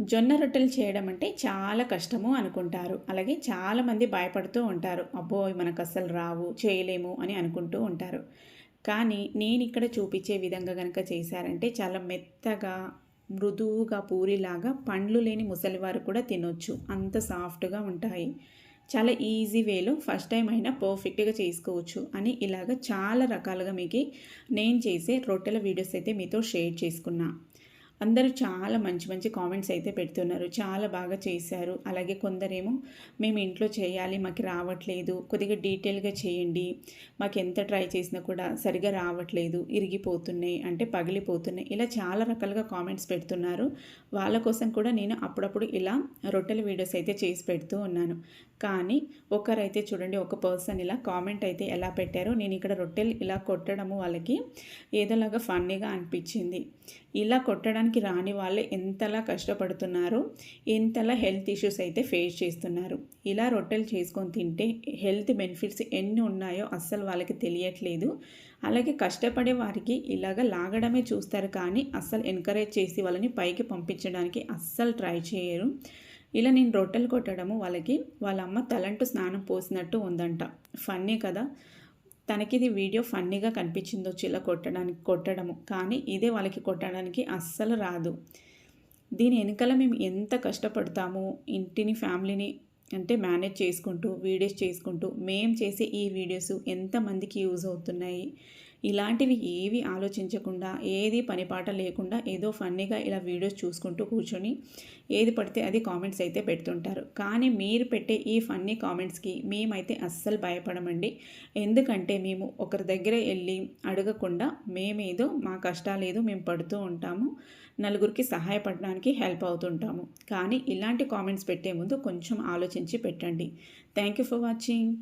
జొన్న రొట్టెలు చేయడం అంటే చాలా కష్టము అనుకుంటారు. అలాగే చాలామంది భయపడుతూ ఉంటారు. అబ్బో! మనకు అస్సలు రావు, చేయలేము అని అనుకుంటూ ఉంటారు. కానీ నేనిక్కడ చూపించే విధంగా గనక చేశారంటే చాలా మెత్తగా, మృదువుగా పూరిలాగా పండ్లు లేని ముసలివారు కూడా తినొచ్చు. అంత సాఫ్ట్‌గా ఉంటాయి. చాలా ఈజీ వేలో ఫస్ట్ టైం అయినా పర్ఫెక్ట్‌గా చేసుకోవచ్చు అని ఇలాగ చాలా రకాలుగా నేను చేసే రొట్టెల వీడియోస్ అయితే మీతో షేర్ చేసుకున్నా. అందరూ చాలా మంచి మంచి కామెంట్స్ అయితే పెడుతున్నారు. చాలా బాగా చేశారు. అలాగే కొందరేమో మేము ఇంట్లో చేయాలి, మాకు రావట్లేదు, కొద్దిగా డీటెయిల్‌గా చేయండి, మాకెంత ట్రై చేసినా కూడా సరిగ్గా రావట్లేదు, ఇరిగిపోతున్నాయి, అంటే పగిలిపోతున్నాయి, ఇలా చాలా రకాలుగా కామెంట్స్ పెడుతున్నారు. వాళ్ళ కోసం కూడా నేను అప్పుడప్పుడు ఇలా రొట్టెల వీడియోస్ అయితే చేసి పెడుతూ ఉన్నాను. కానీ ఒకరైతే చూడండి, ఒక పర్సన్ ఇలా కామెంట్ అయితే ఎలా పెట్టారో, నేను ఇక్కడ రొట్టెలు ఇలా కొట్టడము వాళ్ళకి ఏదోలాగా ఫన్నీగా అనిపించింది. ఇలా కొట్టడానికి రాని వాళ్ళు ఎంతలా కష్టపడుతున్నారో, ఎంతలా హెల్త్ ఇష్యూస్ అయితే ఫేస్ చేస్తున్నారు. ఇలా రొట్టెలు చేసుకొని తింటే హెల్త్ బెనిఫిట్స్ ఎన్ని ఉన్నాయో అస్సలు వాళ్ళకి తెలియట్లేదు. అలాగే కష్టపడే వారికి ఇలాగ లాగడమే చూస్తారు, కానీ అస్సలు ఎంకరేజ్ చేసి వాళ్ళని పైకి పంపించడానికి అస్సలు ట్రై చేయరు. ఇలా నేను రొట్టెలు కొట్టడము వాళ్ళకి వాళ్ళ అమ్మ తలంటు స్నానం పోసినట్టు ఉందంట. ఫన్నీ కదా! తనకిది వీడియో ఫన్నీగా కనిపించిందొచ్చు ఇలా కొట్టడము. కానీ ఇదే వాళ్ళకి కొట్టడానికి అస్సలు రాదు. దీని ఎనకాల మేము ఎంత కష్టపడతామో, ఇంటిని, ఫ్యామిలీని అంటే మేనేజ్ చేసుకుంటూ, వీడియోస్ చేసుకుంటూ, మేము చేసే ఈ వీడియోస్ ఎంతమందికి యూజ్ అవుతున్నాయి. ఇలాంటివి ఏవి ఆలోచించకుండా, ఏది పనిపాట లేకుండా ఏదో ఫన్నీగా ఇలా వీడియోస్ చూసుకుంటూ కూర్చొని ఏది పడితే అది కామెంట్స్ అయితే పెడుతుంటారు. కానీ మీరు పెట్టే ఈ ఫన్నీ కామెంట్స్కి మేమైతే అస్సలు భయపడమండి. ఎందుకంటే మేము ఒకరి దగ్గర వెళ్ళి అడగకుండా మేమేదో మా కష్టాలేదో మేము పడుతూ ఉంటాము. నలుగురికి సహాయపడడానికి హెల్ప్ అవుతుంటాము. కానీ ఇలాంటి కామెంట్స్ పెట్టే ముందు కొంచెం ఆలోచించి పెట్టండి. Thank you for watching.